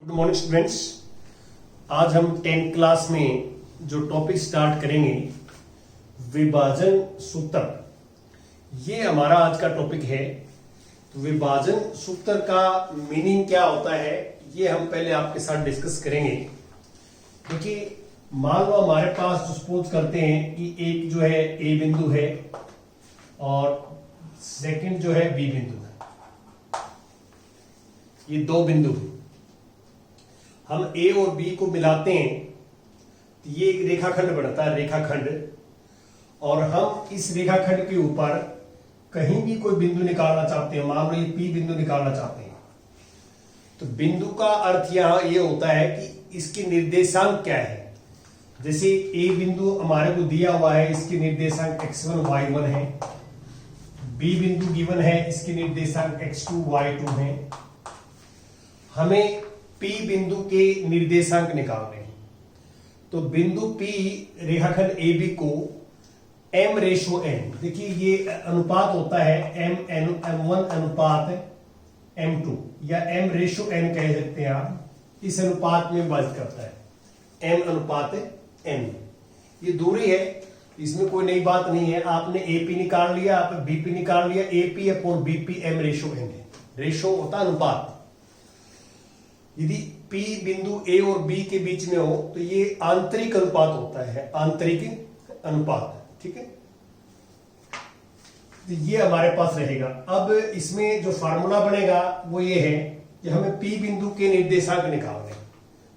Good morning students. आज हम 10th class में जो टॉपिक स्टार्ट करेंगे विभाजन सूत्र, ये हमारा आज का टॉपिक है। तो विभाजन सूत्र का मीनिंग क्या होता है ये हम पहले आपके साथ डिस्कस करेंगे। देखिए, मान लो हमारे पास सपोज करते हैं कि एक जो है ए बिंदु है और सेकंड जो है बी बिंदु है। ये दो बिंदु हैं। हम ए और बी को मिलाते हैं तो ये एक रेखाखंड बनता है, रेखाखंड। और हम इस रेखाखंड के ऊपर कहीं भी कोई बिंदु निकालना चाहते हैं, मान लो ये पी बिंदु निकालना चाहते हैं, तो बिंदु का अर्थ यहां ये होता है कि इसके निर्देशांक क्या है। जैसे ए बिंदु हमारे को दिया हुआ है, इसके निर्देशांक x1 y1 है। बी बिंदु गिवन है, इसके निर्देशांक x2 y2 है। हमें P बिंदु के निर्देशांक निकालने हैं। तो बिंदु P रेखाखंड AB को m/n, देखिए ये अनुपात होता है m1 अनुपात m2 या m/n कह सकते हैं आप। इस अनुपात में विभाजित करता है m अनुपात n। ये दूरी है, इसमें कोई नई बात नहीं है। आपने AP निकाल लिया, आप BP निकाल लिया, AP अपॉन BP m/n है। रेशो होता है अनुपात। यदि P बिंदु A और B के बीच में हो तो ये आंतरिक अनुपात होता है, आंतरिक अनुपात। ठीक है, तो ये हमारे पास रहेगा। अब इसमें जो फार्मूला बनेगा वो ये है कि हमें P बिंदु के निर्देशांक निकालने हैं।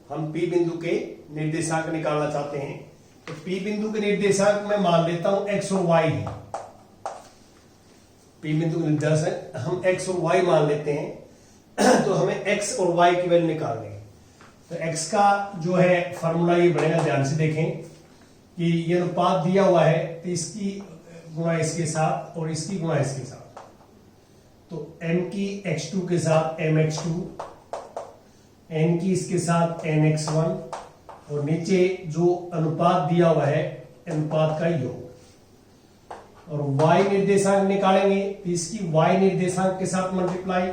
हम P बिंदु के निर्देशांक निकालना चाहते हैं। तो P बिंदु के निर्देशांक मैं मान लेता हूं x और y है। P बिंदु के निर्देशांक हम x और y मान लेते हैं। तो हमें x और y की वैल्यू निकालनी है। तो x का जो है फॉर्मूला ये बनेगा, ध्यान से देखें कि ये अनुपात दिया हुआ है, तो इसकी गुणा इसके साथ और इसकी गुणा इसके साथ। तो m की x2 के साथ mx2, n की इसके साथ nx1 और नीचे जो अनुपात दिया हुआ है अनुपात का योग। और y निर्देशांक निकालेंगे तो इसकी y निर्देशांक के साथ मल्टीप्लाई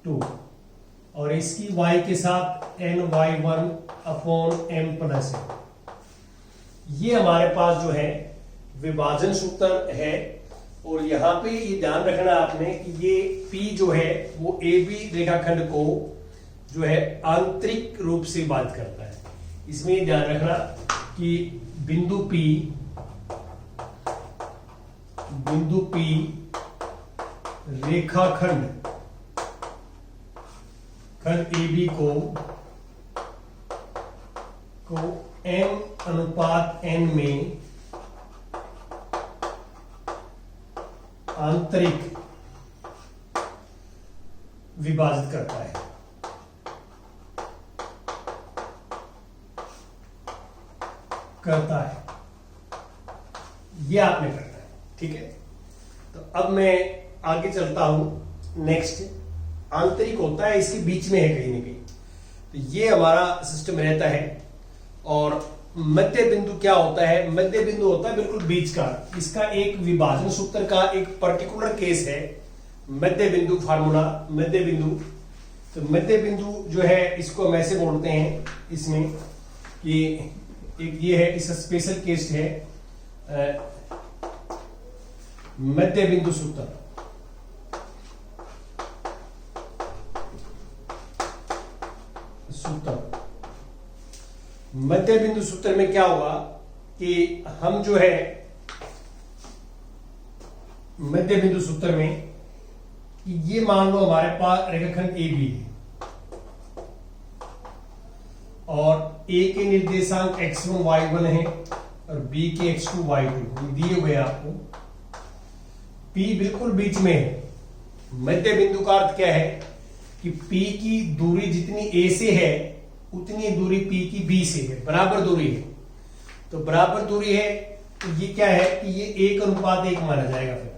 2 और इसकी y के साथ ny1 upon m plus n। ये हमारे पास जो है विभाजन सूत्र है। और यहां पे ये ध्यान रखना आपने कि ये P जो है वो AB रेखाखंड को जो है आंतरिक रूप से विभाजित करता है। इसमें ये ध्यान रखना कि बिंदु P रेखाखंड AB को m अनुपात n में आंतरिक विभाजित करता है। ये आपने करना है। ठीक है, तो अब मैं आगे चलता हूं। नेक्स्ट, आंतरिक होता है, इसके बीच में है कहीं ना कहीं। तो ये हमारा सिस्टम रहता है। और मध्य बिंदु क्या होता है? मध्य बिंदु होता है बिल्कुल बीच का। इसका एक विभाजन सूत्र का एक पर्टिकुलर केस है मध्य बिंदु फार्मूला, मध्य बिंदु। तो मध्य बिंदु जो है इसको हम ऐसे बोलते हैं इसमें कि एक ये है, इसका स्पेशल केस है मध्य बिंदु सूत्र। मध्य बिंदु सूत्र में क्या होगा कि हम जो है मध्य बिंदु सूत्र में कि ये मान लो हमारे पास रेखाखंड AB है और A के निर्देशांक x1 y1 है और B के x2 y2 दिए हुए आपको। P बिल्कुल बीच में है। मध्य बिंदु का अर्थ क्या है कि P की दूरी जितनी A से है उतनी दूरी P की B से है, बराबर दूरी है। तो बराबर दूरी है तो ये क्या है कि ये 1:1 माना जाएगा। फिर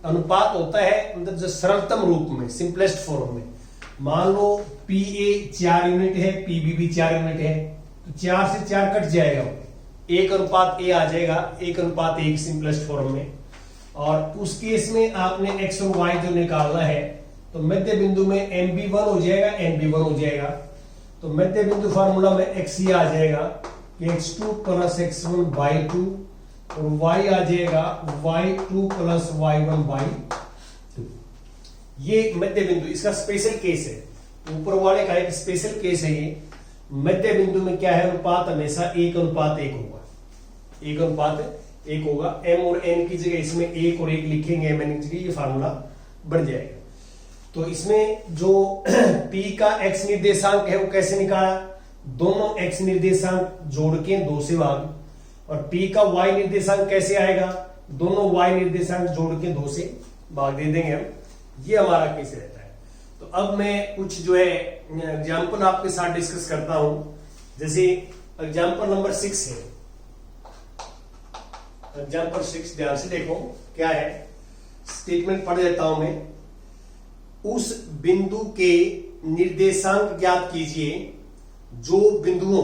अनुपात होता है मतलब जो सरलतम रूप में, सिंपलेस्ट फॉर्म में। मान लो PA 4 यूनिट है, PB भी 4 यूनिट है, तो 4 से 4 कट जाएगा, 1:A आ जाएगा, 1:1 सिंपलेस्ट फॉर्म में। और उस केस में आपने x और y जो निकालना है तो मध्य बिंदु में MB1 हो जाएगा, MB1 हो जाएगा। तो मध्य बिंदु फार्मूला में x ये आ जाएगा कि x2 प्लस x1 बाई 2 और y आ जाएगा y2 प्लस y1 बाई 2। ये मध्य बिंदु, इसका स्पेशल केस है, ऊपर वाले का एक स्पेशल केस है ये। मध्य बिंदु में क्या है, अनुपात हमेशा 1:1 होगा, 1:1 होगा। m और n की जगह इसमें 1 और 1 लिखेंगे, m n की जगह, ये फार्मूला बन जाएगा। तो इसमें जो p का x निर्देशांक है वो कैसे निकाला, दोनों x निर्देशांक जोड़ के 2 से भाग। और p का y निर्देशांक कैसे आएगा, दोनों y निर्देशांक जोड़ के 2 से भाग दे देंगे हम। ये हमारा केस रहता है। तो अब मैं कुछ जो है एग्जाम्पल आपके साथ डिस्कस करता हूं। जैसे एग्जाम्पल नंबर 6 है, एग्जाम्पल 6 ध्यान से देखो क्या है, स्टेटमेंट पढ़ देता हूं मैं। उस बिंदु के निर्देशांक ज्ञात कीजिए जो बिंदुओं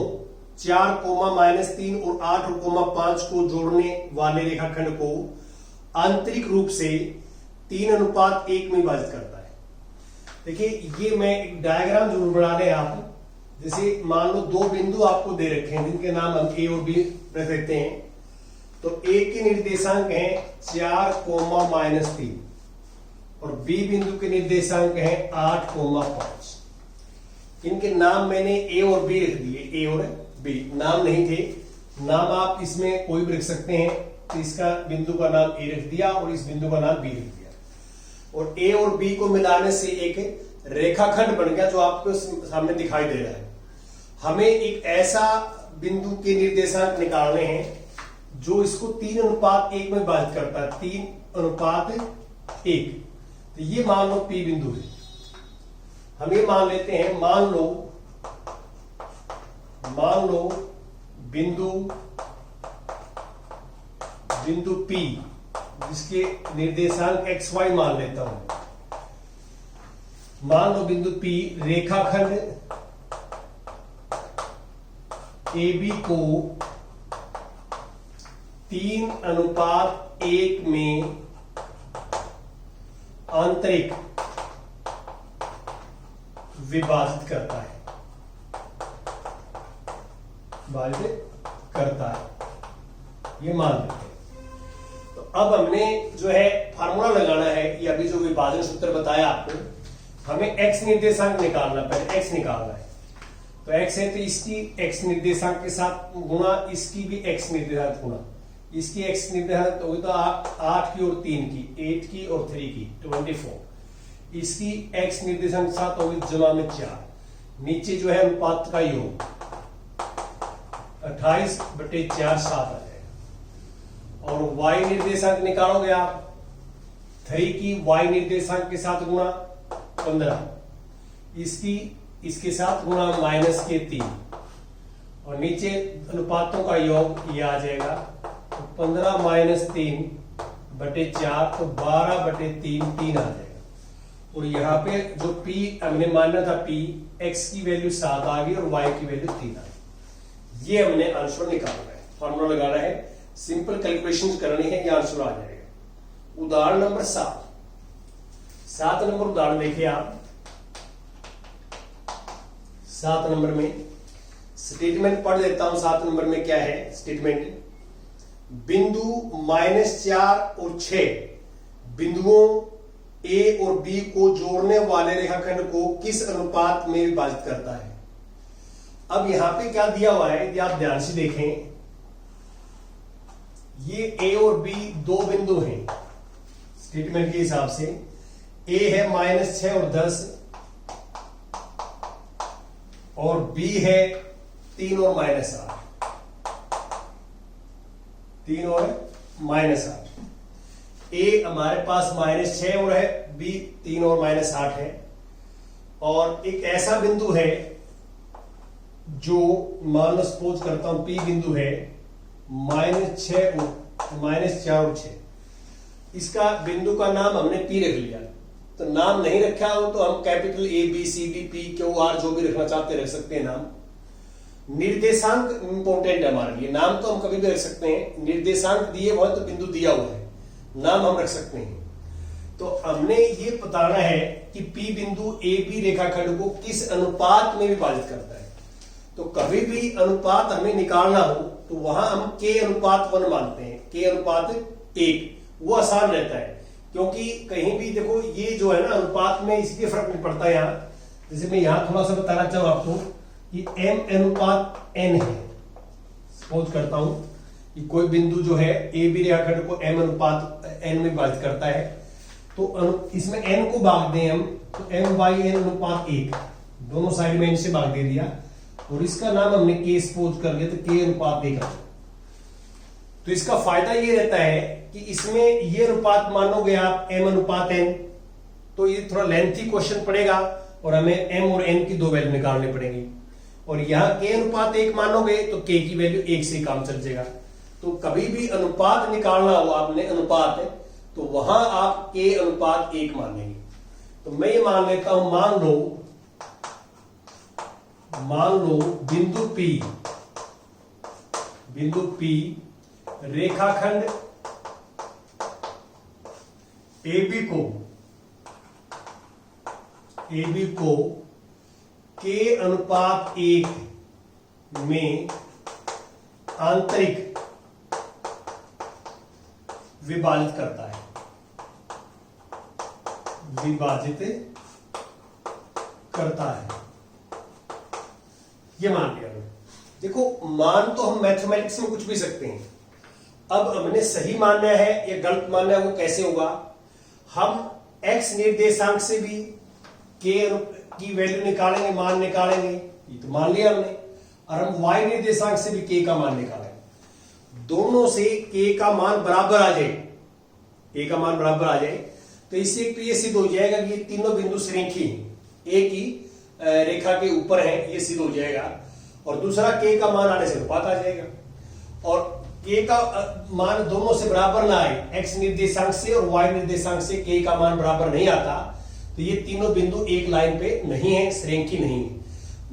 4, -3 और 8 और 5 को जोड़ने वाले रेखाखंड को आंतरिक रूप से 3:1 में विभाजित करता है। देखिए ये मैं एक डायग्राम जरूर बना लें आप। जैसे मान लो 2 बिंदु आपको दे रखे हैं जिनके नाम हम A और B रख सकते हैं। तो A के निर्देशांक हैं 4, -3 और B बिंदु के निर्देशांक हैं 8, 5। इनके नाम मैंने A और B रख दिए, A और B नाम नहीं थे, नाम आप इसमें कोई भी रख सकते हैं। तो इसका बिंदु का नाम A रख दिया और इस बिंदु का नाम B रख दिया, और A और B को मिलाने से एक रेखाखंड बन गया जो आपको सामने दिखाई दे रहा है। हमें एक ऐसा बिंदु के निर्देशांक निकालने हैं जो इसको 3:1 में विभाजित करता है, 3:1। तो ये मान लो P बिंदु है। हम ये मान लेते हैं, मान लो बिंदु P जिसके निर्देशांक XY मान लेता हूं। मान लो बिंदु P रेखाखंड AB को 3:1 में आंतरिक विभाजित करता है, ये मान लेते हैं। तो अब हमने जो है फार्मूला लगाना है, या अभी जो विभाजन सूत्र बताया आपको, हमें x निर्देशांक निकालना, पहले x निकालना है। तो x है तो इसकी x निर्देशांक के साथ गुणा, इसकी भी x निर्देशांक गुणा, इसकी x निर्देशांक होगी तो 8 की और 3 की, 8 की और 3 की 24। इसकी x निर्देशांक के साथ होगी जमा में 4। नीचे जो है अनुपात का योग 28/4 7 आ जाएगा। और y निर्देशांक निकालोगे आप, 3 की y निर्देशांक के साथ गुणा 15, इसके साथ गुणा -3, और नीचे अनुपातों का योग ये आ जाएगा। तो 15 - 3/4 तो 12/3 3 आ जाएगा। और यहाँ पे जो P हमने मानना था, P x की वैल्यू 7 आ गई और y की वैल्यू 3 आ गई। ये हमने आंसर निकालना है, फॉर्मूला लगाना है, सिंपल कैलकुलेशन करनी है, ये आंसर आ जाएगा। उदाहरण नंबर 7 नंबर उदाहरण देखिए आप। 7 नंबर में स्टेटमेंट पढ़ देता हूं। 7 नंबर में क्या है स्टेटमेंट, बिंदु -4 और 6 बिंदुओं A और B को जोड़ने वाले रेखाखंड को किस अनुपात में विभाजित करता है। अब यहां पे क्या दिया हुआ है यदि आप ध्यान से देखें, ये A और B 2 बिंदु हैं स्टेटमेंट के हिसाब से। A है -6 और 10 और B है 3 और -8, 3 और -8। A हमारे पास -6 और है, B 3 और -8 है। और एक ऐसा बिंदु है जो मान लो सपोज करता हूं P बिंदु है -4 और 6। इसका बिंदु का नाम हमने P रख लिया। तो नाम नहीं रखा हो तो हम capital A B C D P Q R जो भी रखना चाहते रख सकते हैं नाम। निर्देशांक इंपॉर्टेंट है हमारे लिए, नाम तो हम कभी भी रख सकते हैं। निर्देशांक दिए हुए तो बिंदु दिया हुआ है, नाम हम रख सकते हैं। तो हमने ये बताना है कि P बिंदु AB रेखाखंड को किस अनुपात में विभाजित करता है। तो कभी भी अनुपात हमें निकालना हो तो वहां हम K अनुपात 1 मानते हैं, K अनुपात 1, वो आसान रहता है। क्योंकि कहीं भी देखो ये जो है ना अनुपात में इसलिए फर्क नहीं पड़ता यहाँ, जैसे मैं यहाँ थोड़ा सा बताना चाहूँ आपको कि M अनुपात N है। सपोज करता हूं कि कोई बिंदु जो है ए बी रेखाखंड को M अनुपात N में विभाजित करता है, तो इसमें N को भाग दें हम, तो M/N अनुपात 1, दोनों साइड में N से भाग दे दिया और इसका नाम हमने K सपोज कर लिया, तो K अनुपात 1। तो इसका फायदा ये रहता है कि इसमें ये अनुपात मानोगे आप M अनुपात N, तो ये थोड़ा लेंथी क्वेश्चन पड़ेगा और हमें M और N की 2 वैल्यू निकालनी पड़ेगी। और यहां K अनुपात 1 मानोगे तो K की वैल्यू 1 से काम चल जाएगा। तो कभी भी अनुपात निकालना हो आपने अनुपात, तो वहां आप K अनुपात 1 मान लेंगे। तो मैं ये मान लेता हूं, मान लो बिंदु P रेखाखंड AB को K अनुपात 1 में आंतरिक विभाजित करता है, ये मान लिया हमने। देखो मान तो हम मैथमेटिक्स में कुछ भी सकते हैं, अब हमने सही मानना है या गलत मानना है वो कैसे होगा। हम x निर्देशांक से भी K की वैल्यू निकालेंगे, मान निकालेंगे, ये तो मान लिया हमने, और हम y निर्देशांक से भी K का मान निकालेंगे। दोनों से K का मान बराबर आ जाए, तो इससे एक तो ये सिद्ध हो जाएगा कि ये तीनों बिंदु श्रेणी एक ही रेखा के ऊपर है, ये सिद्ध हो जाएगा। और दूसरा K का मान आने से अनुपात आ जाएगा, और K का मान दोनों से बराबर ना आए, x निर्देशांक से और y निर्देशांक से K का मान बराबर नहीं आता, तो ये तीनों बिंदु एक लाइन पे नहीं है, श्रेणी नहीं है।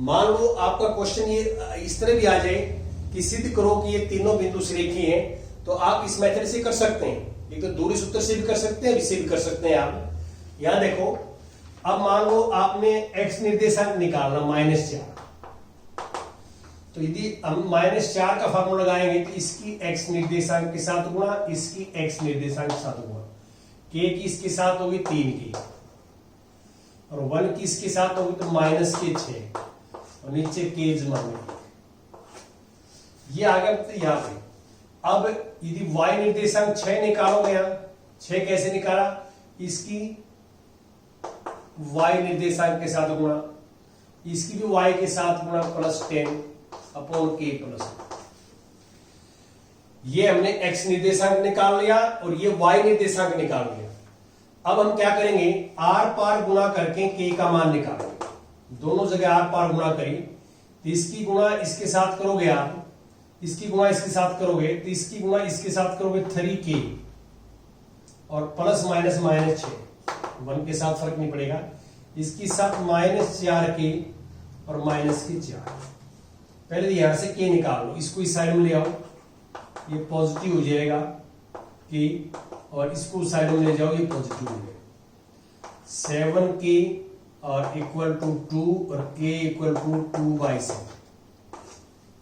मान लो आपका क्वेश्चन ये इस तरह भी आ जाए कि सिद्ध करो कि ये तीनों बिंदु श्रेणी हैं, तो आप इस मेथड से कर सकते हैं, एक तो दूरी सूत्र से भी कर सकते हैं, इससे भी कर सकते हैं आप। यहां देखो, अब मान लो आपने x निर्देशांक निकालना -4, तो यदि हम -4 का फॉर्मूला लगाएंगे तो इसकी x निर्देशांक के साथ गुणा, इसकी x निर्देशांक के साथ गुणा, k की इसके साथ होगी 3 की, और 1 की इसके साथ होगी तो -6, और नीचे k जमा में ये आ गया। तो यहां पे अब यदि y निर्देशांक 6 निकालोगे, यहां 6 कैसे निकाला, इसकी y निर्देशांक के साथ गुणा, इसकी भी y के साथ गुणा, +10 अपॉन k प्लस, ये हमने x निर्देशांक निकाल लिया और ये y निर्देशांक निकाल लिया। अब हम क्या करेंगे, आर पार गुणा करके k का मान निकालेंगे। दोनों जगह आर पार गुणा करें, तो इसकी गुणा इसके साथ करोगे आप, इसकी गुणा इसके साथ करोगे, तो इसकी गुणा इसके साथ करोगे 3k, और प्लस माइनस -6, 1 के साथ फर्क नहीं पड़ेगा, इसके साथ -4k और -4। पहले यहां से k निकाल लो, इसको इस साइड में ले आओ, ये पॉजिटिव हो जाएगा k, और इसको साइड में ले जाओ, ये पॉजिटिव हो जाएगा। 7k और इक्वल टू 2 और k इक्वल टू 2/7,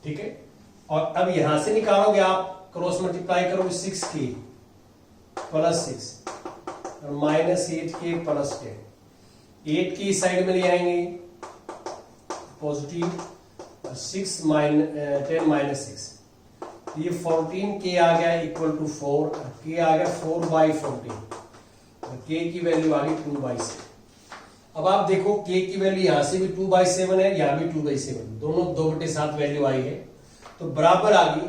ठीक है। और अब यहां से निकालोगे आप, क्रॉस मल्टीप्लाई करोगे, 6k प्लस 6 और -8k प्लस 10, 8 की साइड में ले आएंगे पॉजिटिव, 10 -6, ये 14k आ गया इक्वल टू 4, k आ गया 4/14, और k की वैल्यू आ गई 2/7। अब आप देखो k की वैल्यू यहां से भी 2/7 है, यहां भी 2/7, दोनों 2/7 वैल्यू आई है, तो बराबर आ गई।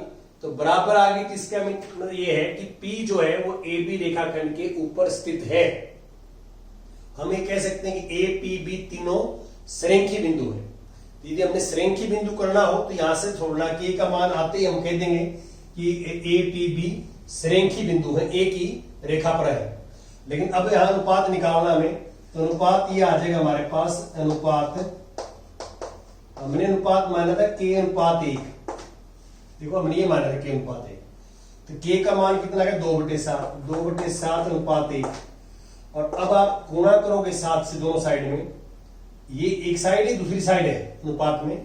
तो बराबर आ गई, तो इसका मतलब ये है कि P जो है वो AB रेखाखंड के ऊपर स्थित है। हम ये कह सकते हैं कि A, P, B तीनों श्रेणी बिंदु है। यदि हमने श्रेणी बिंदु करना हो तो यहां से छोड़ना, k का मान आते ही हम कह देंगे कि A, P, B श्रेणी बिंदु है, एक ही रेखा पर है। लेकिन अब यहां अनुपात निकालना हमें, तो अनुपात ये आ जाएगा हमारे पास, हमने अनुपात माना था k अनुपात 1, देखो हमने ये माना था k अनुपात 1, तो k का मान कितना है, 2/7 अनुपात 1, और अब आप गुणा करोगे 7 से दोनों साइड में, ये एक साइड है दूसरी साइड है अनुपात में,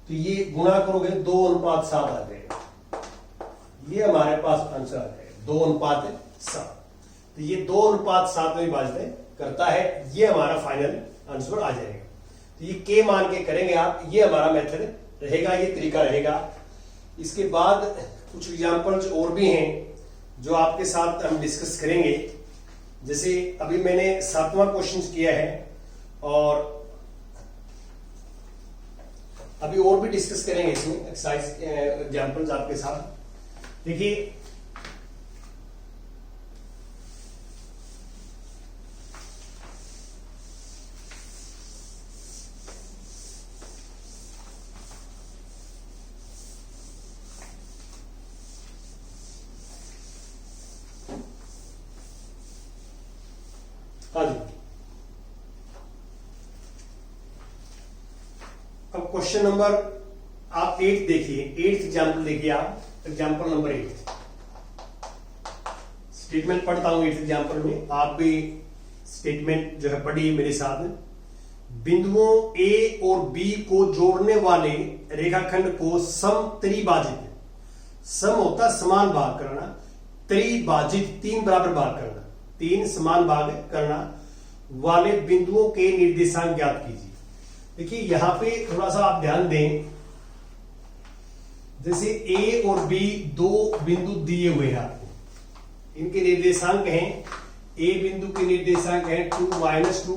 तो ये गुणा करोगे 2:7 आ जाएगा। ये हमारे पास आंसर आ जाएगा 2:7। तो ये 2:7 में विभाजित करता है, ये हमारा फाइनल आंसर आ जाएगा। तो ये के मान के करेंगे आप, ये हमारा मेथड रहेगा, ये तरीका रहेगा। इसके बाद कुछ एग्जांपल्स और भी हैं जो आपके साथ हम डिस्कस करेंगे। जैसे अभी मैंने 7वां क्वेश्चन किया है और अभी और भी डिस्कस करेंगे इसमें एक्सरसाइज एग्जांपल्स आपके साथ। देखिए अब क्वेश्चन नंबर आप 8 देखिए, 8th एग्जाम्पल देखिए आप, एग्जाम्पल नंबर 8। स्टेटमेंट पढ़ता हूं 8th एग्जाम्पल में, आप भी स्टेटमेंट जो है पढ़िए मेरे साथ। बिंदुओं ए और बी को जोड़ने वाले रेखाखंड को समत्रिभाजित, सम होता समान भाग करना, त्रिभाजित 3 बराबर भाग करना, 3 समान भाग करना वाले बिंदुओं के निर्देशांक ज्ञात कीजिए। देखिए यहां पे थोड़ा सा आप ध्यान दें, जैसे ए और बी 2 बिंदु दिए हुए हैं आपको, इनके निर्देशांक हैं, ए बिंदु के निर्देशांक हैं 2, -2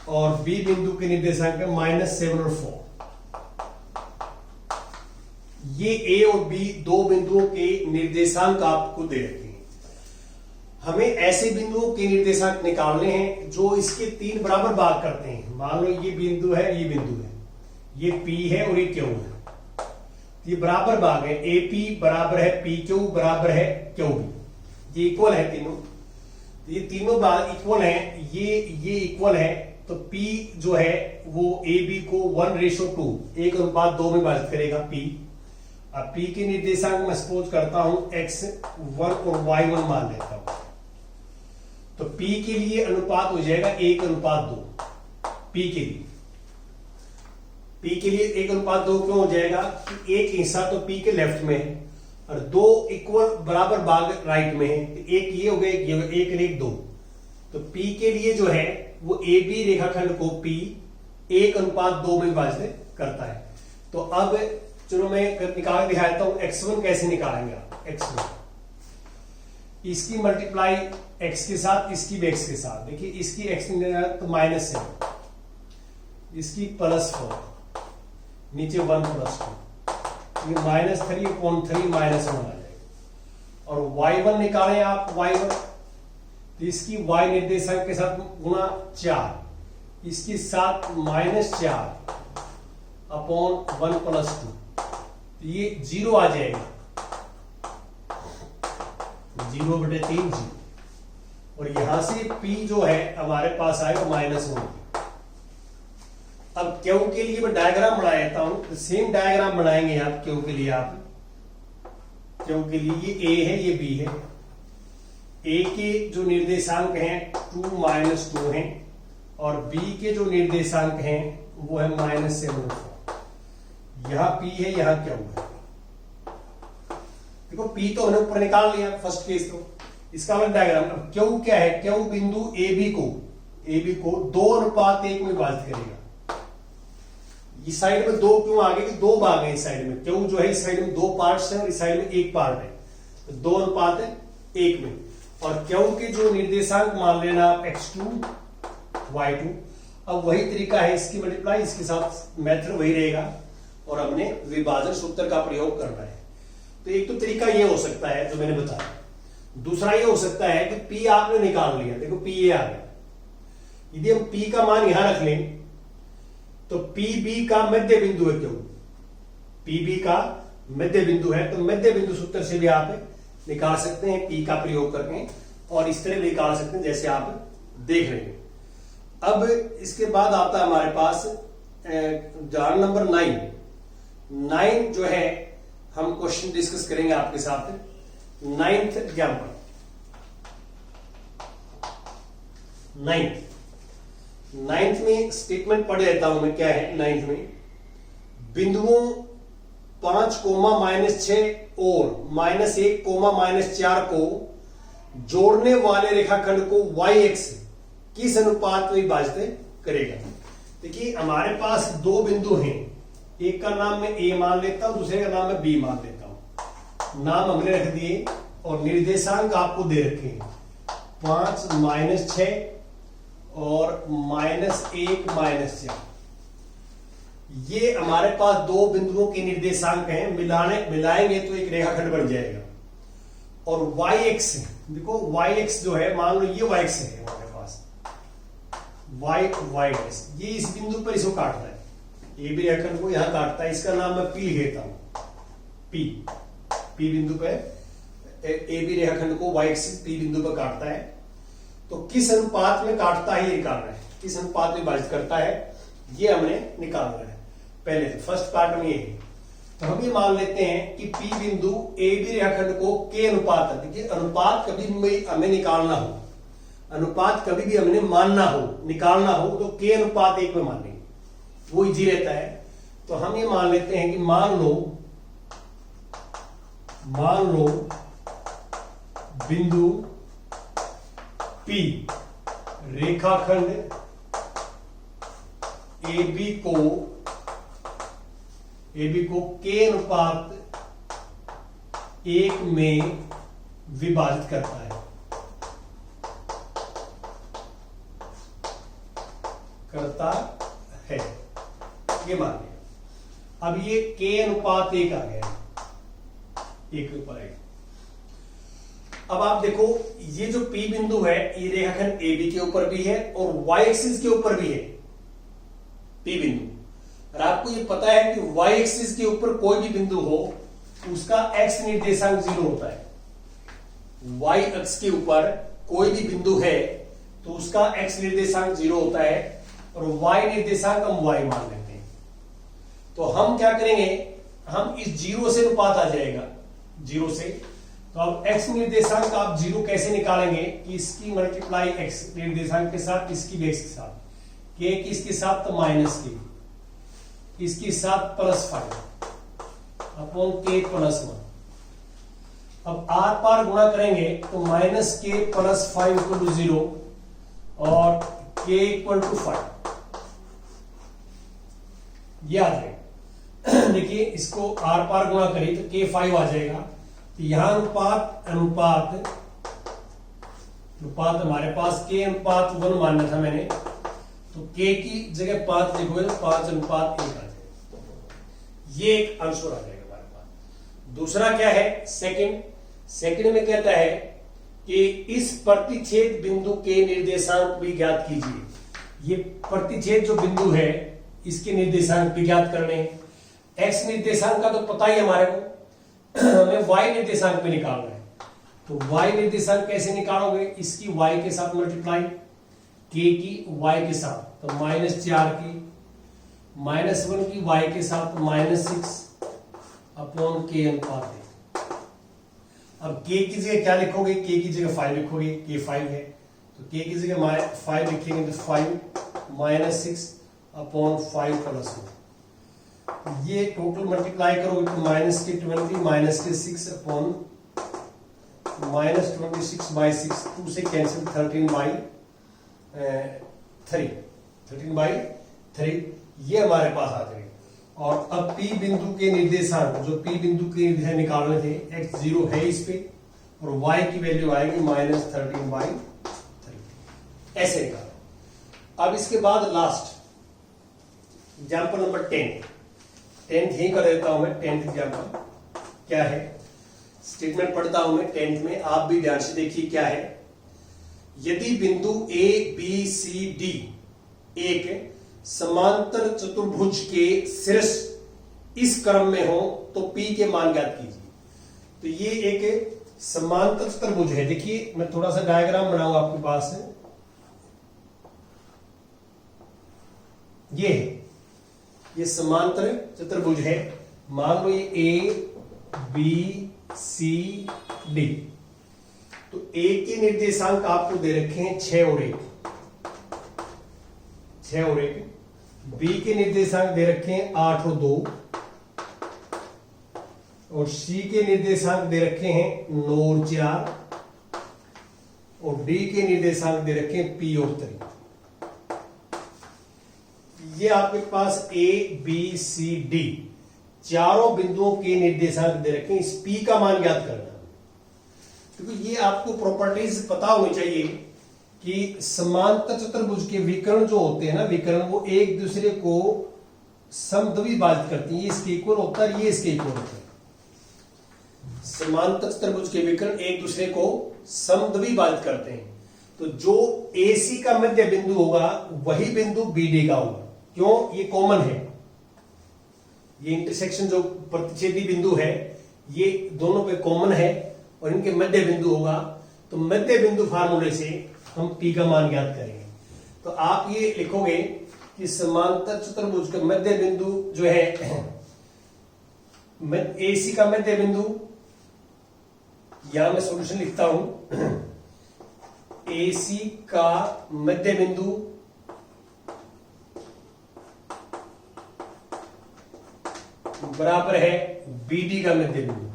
और बी बिंदु के निर्देशांक है -7 और 4। ये ए और बी 2 बिंदुओं के निर्देशांक आपको दे रखे हैं। हमें ऐसे बिंदुओं के निर्देशांक निकालने हैं जो इसके 3 बराबर भाग करते हैं। मान लो ये बिंदु है, ये बिंदु है, ये P है और ये Q है, ये बराबर भाग है। AP बराबर है PQ बराबर है QB, ये इक्वल है तीनों, ये तीनों भाग इक्वल हैं, ये इक्वल है। तो P जो है वो AB को 1:2 1:2 में विभाजित करेगा P। अब P के निर्देशांक मैं सपोज करता हूं X1 और Y1 मान लेता हूं, तो P के लिए अनुपात हो जाएगा 1:2। P के लिए, P के लिए 1:2 क्यों हो जाएगा कि एक हिस्सा तो P के लेफ्ट में है और 2 इक्वल बराबर भाग राइट में है, एक ये हो गया, एक ये हो गया, 1 और 1 2। तो P के लिए जो है वो AB रेखाखंड को P 1:2 में विभाजित करता है। तो अब चलो मैं निकाल दिखाता हूं X1 कैसे निकालेंगे आप। X1 इसकी मल्टीप्लाई x के साथ, इसकी भी x के साथ। देखिए इसकी x तो -7, इसकी +4, नीचे 1 + 2, ये -3/3 -1 आ जाएगा। और y1 निकालें आप, y1 तो इसकी y निर्देशांक के साथ गुणा 4, इसकी साथ -4 अपॉन 1 + 2, तो ये 0 आ जाएगा, 0/3 0। और यहां से P जो है हमारे पास आएगा -1। अब Q के लिए मैं डायग्राम बना लेता हूं, तो सेम डायग्राम बनाएंगे आप Q के लिए। आप Q के लिए ये A है, ये B है। A के जो निर्देशांक हैं 2 -2 हैं और B के जो निर्देशांक हैं वो है -7 और 4। यहां P है, यहां Q है। देखो P तो हमने ऊपर निकाल लिया फर्स्ट केस, तो इसका अलग डायग्राम। अब Q क्या है, Q बिंदु AB को 2:1 में विभाजित करेगा। इस साइड में 2 क्यों आ गए कि 2 भाग है इस साइड में। Q जो है इस साइड में 2 पार्ट्स हैं और इस साइड में 1 पार्ट है, तो 2:1 में। और Q के जो निर्देशांक मान लेना आप X2 Y2। अब वही तरीका है, इसकी मल्टीप्लाई इसके साथ मेथड वही रहेगा और हमने विभाजन सूत्र का प्रयोग करना है। तो एक तो तरीका ये हो सकता है जो मैंने बताया, दूसरा ये हो सकता है कि P आपने निकाल लिया, देखो P ये आ गया। यदि हम P का मान यहां रख लें तो PB का मध्य बिंदु है, क्यों PB का मध्य बिंदु है, तो मध्य बिंदु सूत्र से भी आप निकाल सकते हैं P का प्रयोग करके, और इस तरह निकाल सकते हैं जैसे आप देख रहे हैं। अब इसके बाद आता है हमारे पास उदाहरण नंबर 9 जो है हम क्वेश्चन डिस्कस करेंगे आपके साथ। 9th एग्जाम्पल, नाइन्थ में स्टेटमेंट पढ़ लेता हूं मैं, क्या है नाइन्थ में, बिंदुओं 5 कोमा -6 और -1 कोमा -4 को जोड़ने वाले रेखाखंड को y एक्स किस अनुपात में विभाजित करेगा। देखिए हमारे पास दो बिंदु हैं, एक का नाम मैं a मान लेता हूं, दूसरे का नाम मैं b मान लेता हूं। नाम हमने रख दिए और निर्देशांक आपको दे रखे हैं 5 -6 और -1 -4। ये हमारे पास दो बिंदुओं के निर्देशांक हैं, मिलाएंगे तो एक रेखाखंड बन जाएगा। और y एक्स, देखो y एक्स जो है, मान लो ये y एक्स है हमारे पास, y एक्स, ये इस बिंदु पर इसको काटता है, ये भी रेखाखंड को यहां काटता है, इसका नाम मैं P लेता हूं, P बिंदु पे ए बी रेखाखंड को y एक्सिस P बिंदु पर काटता है। तो किस अनुपात में काटता है ये निकालना है, किस अनुपात में विभाजित करता है ये हमने निकालना है। पहले तो फर्स्ट पार्ट में ये है, तो हम ये मान लेते हैं कि P बिंदु ए बी रेखाखंड को K अनुपात है। देखिए अनुपात कभी भी हमें निकालना हो, अनुपात कभी भी हमने मानना हो, निकालना हो तो K अनुपात 1 में मान लेंगे, वो इजी रहता है। तो हम ये मान लेते हैं कि मान लो बिंदु P रेखाखंड AB को K अनुपात 1 में विभाजित करता है, ये मान लिया। अब ये K अनुपात 1 आ गया, 1 ऊपर है। अब आप देखो ये जो P बिंदु है ये रेखाखंड AB के ऊपर भी है और y एक्सिस के ऊपर भी है P बिंदु। और आपको ये पता है कि y एक्सिस के ऊपर कोई भी बिंदु हो उसका x निर्देशांक 0 होता है। y अक्ष के ऊपर कोई भी बिंदु है तो उसका x निर्देशांक 0 होता है और y निर्देशांक हम y मान लेते हैं। तो हम क्या करेंगे, हम इस 0 से अनुपात आ जाएगा, 0 से। तो अब x निर्देशांक आप 0 कैसे निकालेंगे कि इसकी मल्टीप्लाई x निर्देशांक के साथ, इसकी भी x के साथ, k किसके साथ तो -k, इसके साथ +5 अपॉन k +1। अब आर पार गुणा करेंगे तो -k + 5 = 0 और k = 5, ये आ जाएगा। देखिए इसको आर पार गुणा करें तो k 5 आ जाएगा। तो यहां अनुपात हमारे पास k अनुपात 1 मानना था मैंने, तो k की जगह 5 लिखोगे तो 5 अनुपात 1 आ जाएगा, ये एक आंसर आ जाएगा हमारे पास। दूसरा क्या है, सेकंड में कहता है कि इस प्रतिच्छेद बिंदु के निर्देशांक भी ज्ञात कीजिए। ये प्रतिच्छेद जो बिंदु है इसके निर्देशांक भी ज्ञात करने। x निर्देशांक का तो पता ही हमारे को, हमें y निर्देशांक में निकालना है। तो y निर्देशांक कैसे निकालोगे, इसकी y के साथ मल्टीप्लाई, k की y के साथ तो -4 की, -1 की y के साथ -6 अपॉन k अनुपात 1। अब k की जगह क्या लिखोगे, k की जगह 5 लिखोगे, k 5 है तो k की जगह 5 लिखेंगे तो 5 -6 अपॉन 5 + 1। ये टोटल मल्टीप्लाई करोगे तो -k 20 -k 6 अपॉन -26/6, 2 से कैंसिल 13/3, ये हमारे पास आ जाएगा। और अब P बिंदु के निर्देशांक, जो P बिंदु के निर्देशांक निकालने थे, x 0 है इस पे और y की वैल्यू आएगी -13/3, ऐसे निकालो। अब इसके बाद लास्ट एग्जाम्पल नंबर 10 ही कर देता हूं मैं। 10th एग्जाम्पल क्या है, स्टेटमेंट पढ़ता हूं मैं 10th में, आप भी ध्यान से देखिए क्या है। यदि बिंदु A B C D एक समांतर चतुर्भुज के शीर्ष इस क्रम में हो तो P के मान ज्ञात कीजिए। तो ये एक समांतर चतुर्भुज है। देखिए मैं थोड़ा सा डायग्राम बनाऊं आपके पास, ये समांतर चतुर्भुज है। मान लो ये A B C D, तो A के निर्देशांक आपको दे रखे हैं 6 और 1, 6 और 1, बी के निर्देशांक दे रखे हैं 8 और 2, और सी के निर्देशांक दे रखे हैं 9 और 4, और डी के निर्देशांक दे रखे हैं पी और 3। ये आपके पास ए बी सी डी चारों बिंदुओं के निर्देशांक दे रखे हैं। इस पी का मान ज्ञात करना, क्योंकि ये आपको प्रॉपर्टीज पता होनी चाहिए कि समांतर चतुर्भुज के विकर्ण जो होते हैं ना, विकर्ण वो एक दूसरे को समद्विभाजित करती हैं। ये इसके इक्वल होता है, ये इसके इक्वल होता है। समांतर चतुर्भुज के विकर्ण एक दूसरे को समद्विभाजित करते हैं। तो जो AC का मध्य बिंदु होगा वही बिंदु BD का होगा। क्यों? ये कॉमन है, ये इंटरसेक्शन जो प्रतिच्छेदी बिंदु है ये दोनों पे कॉमन है और इनके मध्य बिंदु होगा। तो मध्य बिंदु फार्मूले से हम P का मान ज्ञात करेंगे। तो आप ये लिखोगे कि समांतर चतुर्भुज का मध्य बिंदु जो है AC का मध्य बिंदु, यहां मैं सॉल्यूशन लिखता हूं, AC का मध्य बिंदु बराबर है BD का मध्य बिंदु।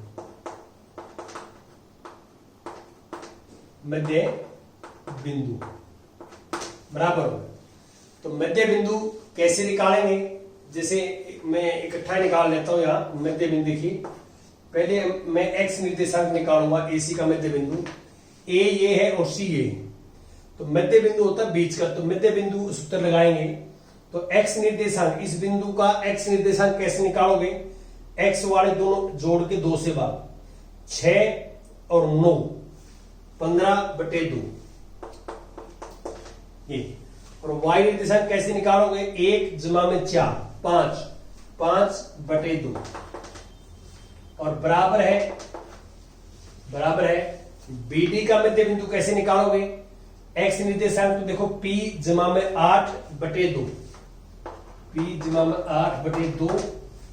मध्य बिंदु बराबर होगा। तो मध्य बिंदु कैसे निकालेंगे? जैसे मैं इकट्ठा निकाल लेता हूं। यहां मध्य बिंदु देखिए, पहले मैं x निर्देशांक निकालूंगा AC का मध्य बिंदु। A ये है और C ये है। तो मध्य बिंदु होता है बीच का। तो मध्य बिंदु सूत्र लगाएंगे। तो x निर्देशांक, इस बिंदु का x निर्देशांक कैसे निकालोगे? x वाले दोनों जोड़ के 2 से भाग, 6 और 9, 15/2 ये। और y निर्देशांक कैसे निकालोगे? 1 जमा में 4, 5, 5/2 और बराबर है BD का मध्य बिंदु कैसे निकालोगे? x निर्देशांक तो देखो P जमा में 8/2, P जमा में 8/2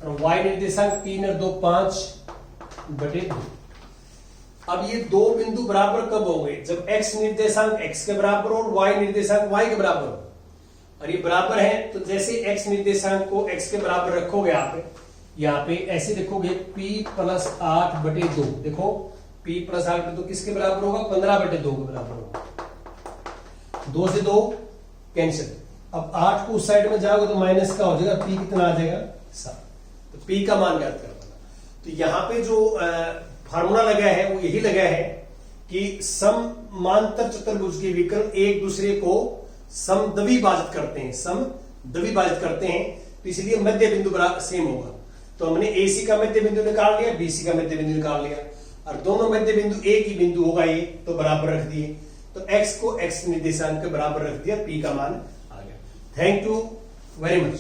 और y निर्देशांक 3 और 2 5/2। अब ये दो बिंदु बराबर कब होंगे? जब x निर्देशांक x के बराबर हो और y निर्देशांक y के बराबर हो। और ये बराबर है तो जैसे x निर्देशांक को x के बराबर रखोगे आप यहाँ पे ऐसे देखोगे P + 8/2। देखो P + 8/2 किसके बराबर होगा? 15/2 के बराबर होगा। 2 से 2 कैंसिल। अब 8 को उस साइड में जाओगे तो माइनस का हो जाएगा। P कितना आ जाएगा? 7। तो P का मान ज्ञात करना। तो यहाँ पे जो फार्मूला लगा है वो यही लगा है कि समांतर चतुर्भुज के विकर्ण एक दूसरे को समद्विभाजित करते हैं। तो इसलिए मध्य बिंदु बराबर सेम होगा। तो हमने AC का मध्य बिंदु निकाल लिया, BC का मध्य बिंदु निकाल लिया और दोनों मध्य बिंदु एक ही बिंदु होगा ये, तो बराबर रख दिए। तो x को x निर्देशांक के बराबर रख दिया, P का मान आ गया। Thank you very much.